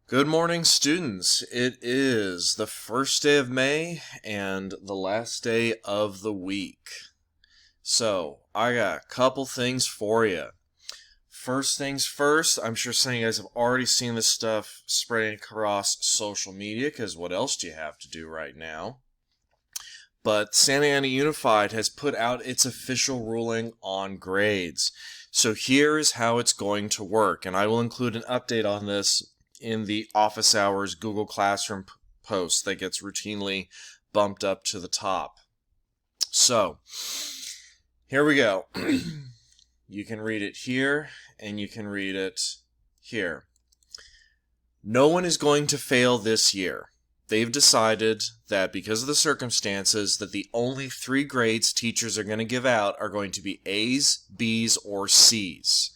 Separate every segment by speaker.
Speaker 1: Good morning, students. It is the first day of May and the last day of the week. So, I got a couple things for you. First things first, I'm sure some of you guys have already seen this stuff spreading across social media, because what else do you have to do right now? But Santa Ana Unified has put out its official ruling on grades. So here is how it's going to work, and I will include an update on this in the office hours Google Classroom post that gets routinely bumped up to the top. So, here we go. You can read it here, and you can read it here. No one is going to fail this year. They've decided that because of the circumstances that the only 3 grades teachers are going to give out are going to be A's, B's, or C's.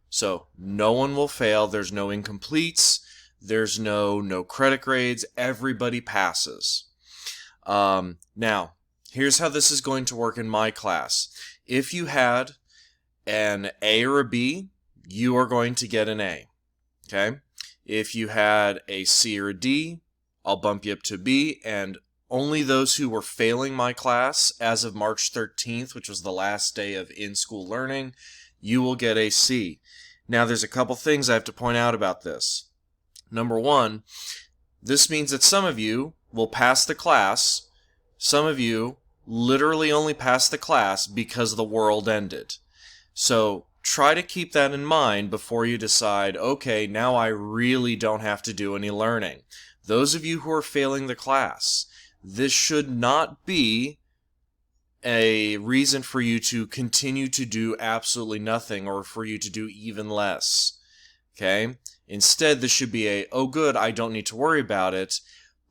Speaker 1: So no one will fail. There's no incompletes. There's no credit grades. Everybody passes. Now, here's how this is going to work in my class. If you had an A or a B, you are going to get an A. Okay? If you had a C or a D, I'll bump you up to B, and only those who were failing my class as of March 13th, which was the last day of in-school learning, you will get a C. Now, there's a couple things I have to point out about this. Number one, this means that some of you will pass the class. Some of you literally only pass the class because the world ended. So try to keep that in mind before you decide, okay, now I really don't have to do any learning. Those of you who are failing the class, this should not be a reason for you to continue to do absolutely nothing or for you to do even less. Okay? Instead, this should be oh good, I don't need to worry about it,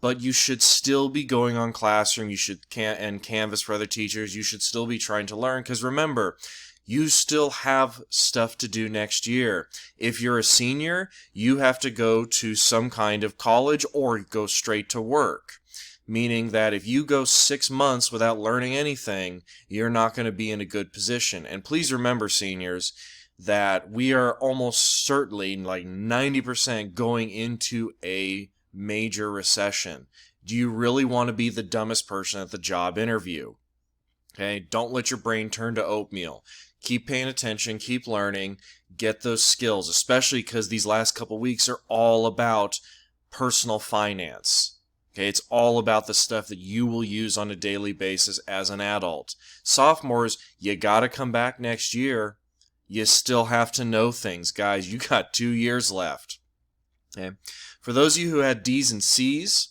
Speaker 1: but you should still be going on Classroom, you should and Canvas for other teachers, you should still be trying to learn, because remember, you still have stuff to do next year. If you're a senior, you have to go to some kind of college or go straight to work. Meaning that if you go 6 months without learning anything, you're not going to be in a good position. And please remember, seniors, that we are almost certainly, like 90%, going into a major recession. Do you really want to be the dumbest person at the job interview? Okay, don't let your brain turn to oatmeal. Keep paying attention, keep learning, get those skills, especially because these last couple weeks are all about personal finance. Okay, it's all about the stuff that you will use on a daily basis as an adult. Sophomores, you gotta come back next year. You still have to know things, guys. You got 2 years left. Okay, for those of you who had D's and C's,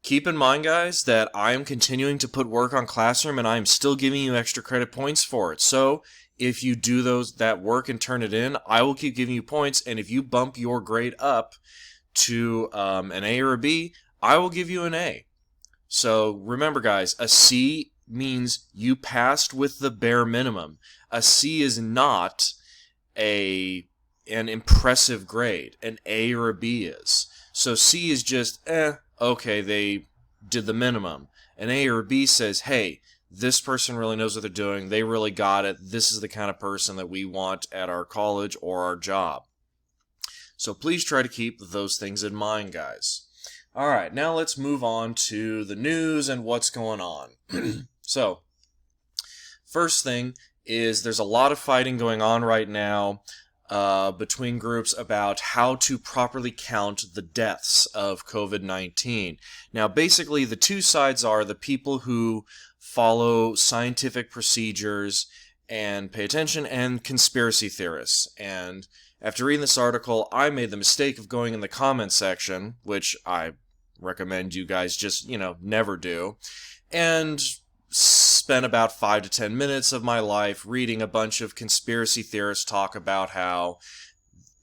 Speaker 1: keep in mind, guys, that I am continuing to put work on Classroom and I am still giving you extra credit points for it. So if you do that work and turn it in, I will keep giving you points. And if you bump your grade up to an A or a B, I will give you an A. So remember, guys, a C means you passed with the bare minimum. A C is not an impressive grade. An A or a B is. So C is just, okay, they did the minimum. An A or a B says, hey, this person really knows what they're doing. They really got it. This is the kind of person that we want at our college or our job. So please try to keep those things in mind, guys. All right, now let's move on to the news and what's going on. So, first thing is there's a lot of fighting going on right now between groups about how to properly count the deaths of COVID-19. Now, basically, the two sides are the people who follow scientific procedures and pay attention, and conspiracy theorists. And after reading this article, I made the mistake of going in the comments section, which I recommend you guys just, never do, and spent about 5 to 10 minutes of my life reading a bunch of conspiracy theorists talk about how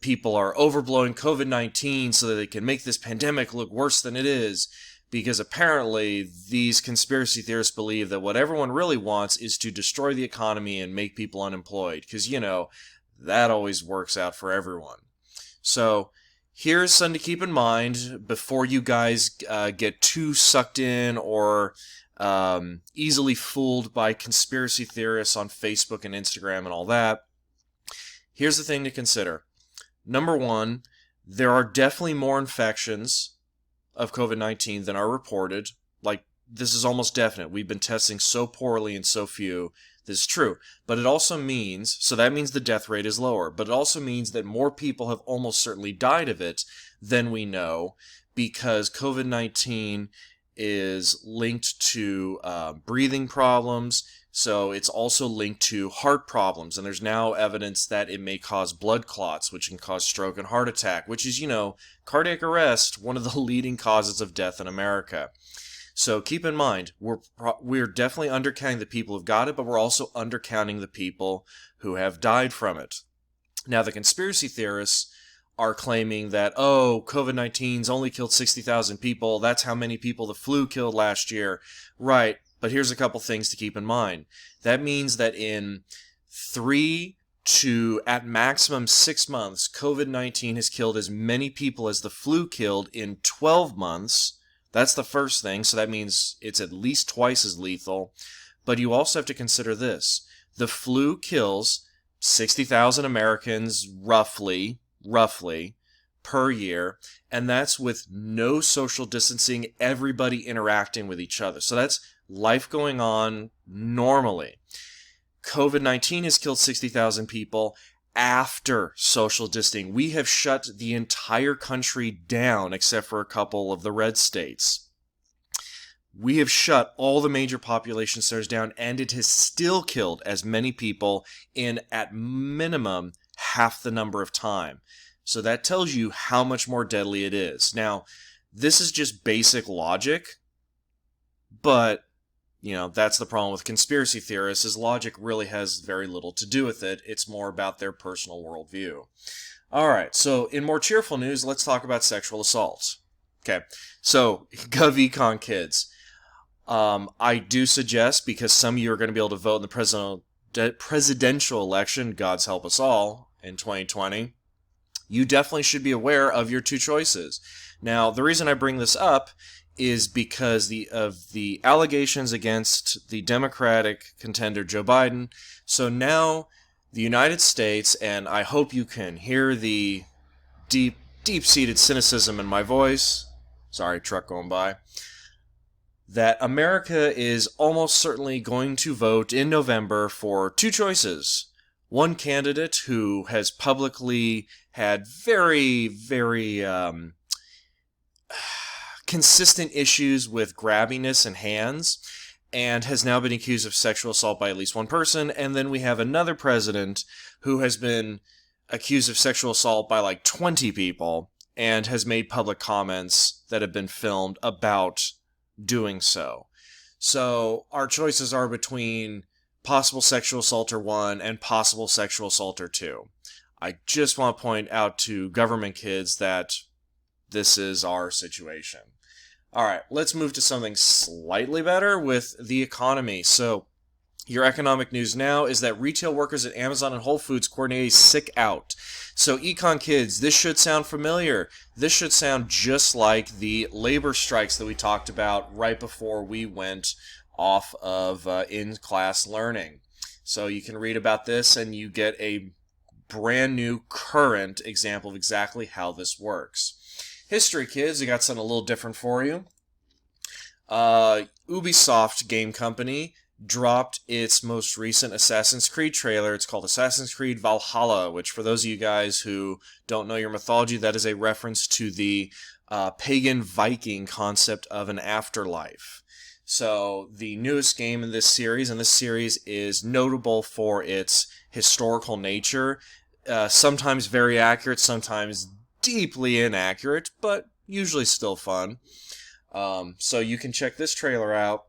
Speaker 1: people are overblowing COVID-19 so that they can make this pandemic look worse than it is, because apparently these conspiracy theorists believe that what everyone really wants is to destroy the economy and make people unemployed, because, that always works out for everyone. So here's something to keep in mind before you guys get too sucked in or easily fooled by conspiracy theorists on Facebook and Instagram and all that. Here's the thing to consider. Number one, There are definitely more infections of COVID-19 than are reported. Like, this is almost definite. We've been testing so poorly and so few. This is true. But it also means, so that means the death rate is lower, but it also means that more people have almost certainly died of it than we know, because COVID-19 is linked to breathing problems. So it's also linked to heart problems, and there's now evidence that it may cause blood clots, which can cause stroke and heart attack, which is, cardiac arrest, one of the leading causes of death in America. So keep in mind, we're definitely undercounting the people who've got it, but we're also undercounting the people who have died from it. Now, the conspiracy theorists are claiming that, COVID-19's only killed 60,000 people. That's how many people the flu killed last year. Right, but here's a couple things to keep in mind. That means that in 3 to, at maximum, 6 months, COVID-19 has killed as many people as the flu killed in 12 months. That's the first thing, so that means it's at least twice as lethal. But you also have to consider this. The flu kills 60,000 Americans, roughly, per year, and that's with no social distancing, everybody interacting with each other. So that's life going on normally. COVID-19 has killed 60,000 people after social distancing. We have shut the entire country down except for a couple of the red states. We have shut all the major population centers down, and it has still killed as many people in, at minimum, half the number of time. So that tells you how much more deadly it is. Now, this is just basic logic, but that's the problem with conspiracy theorists, is logic really has very little to do with it. It's more about their personal worldview. All right, so in more cheerful news, let's talk about sexual assault. Okay, so GovEcon kids. I do suggest, because some of you are going to be able to vote in the presidential election, God's help us all, in 2020, you definitely should be aware of your two choices. Now, the reason I bring this up is because of the allegations against the Democratic contender Joe Biden. So now the United States, and I hope you can hear the deep-seated cynicism in my voice. Sorry, truck going by. That America is almost certainly going to vote in November for two choices. One candidate who has publicly had very, very consistent issues with grabbiness and hands, and has now been accused of sexual assault by at least one person. And then we have another president who has been accused of sexual assault by like 20 people, and has made public comments that have been filmed about doing so. So our choices are between possible sexual assaulter 1 and possible sexual assaulter 2. I just want to point out to government kids that this is our situation. All right, let's move to something slightly better with the economy. So your economic news now is that retail workers at Amazon and Whole Foods coordinate a sick out. So econ kids, this should sound familiar. This should sound just like the labor strikes that we talked about right before we went off of in-class learning. So you can read about this and you get a brand new current example of exactly how this works. History kids, I got something a little different for you. Ubisoft game company dropped its most recent Assassin's Creed trailer. It's called Assassin's Creed Valhalla, which for those of you guys who don't know your mythology, that is a reference to the pagan Viking concept of an afterlife. So the newest game in this series, and this series is notable for its historical nature, sometimes very accurate, sometimes deeply inaccurate, but usually still fun. So you can check this trailer out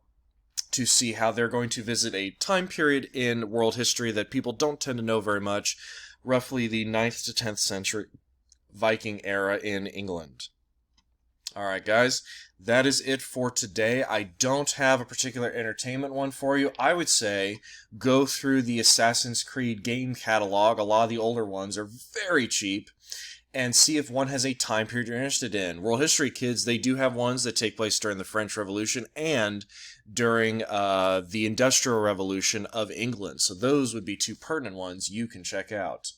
Speaker 1: to see how they're going to visit a time period in world history that people don't tend to know very much, roughly the 9th to 10th century Viking era in England. Alright guys, that is it for today. I don't have a particular entertainment one for you. I would say go through the Assassin's Creed game catalog. A lot of the older ones are very cheap, and see if one has a time period you're interested in. World History Kids, they do have ones that take place during the French Revolution and during the Industrial Revolution of England. So those would be two pertinent ones you can check out.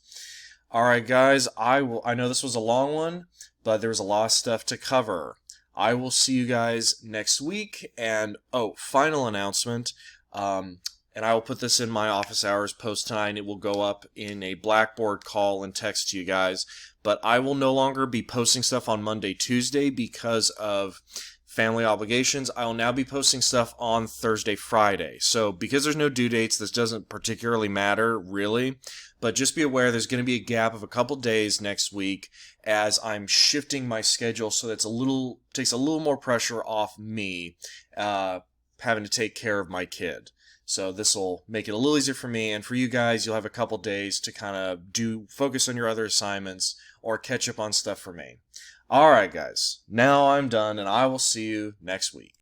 Speaker 1: Alright, guys, I know this was a long one, but there was a lot of stuff to cover. I will see you guys next week. And final announcement. And I will put this in my office hours post tonight. It will go up in a Blackboard call and text to you guys. But I will no longer be posting stuff on Monday, Tuesday because of family obligations. I will now be posting stuff on Thursday, Friday. So because there's no due dates, this doesn't particularly matter, really. But just be aware there's going to be a gap of a couple days next week as I'm shifting my schedule so that takes a little more pressure off me having to take care of my kid. So this will make it a little easier for me, and for you guys, you'll have a couple days to kind of focus on your other assignments or catch up on stuff for me. Alright guys, now I'm done, and I will see you next week.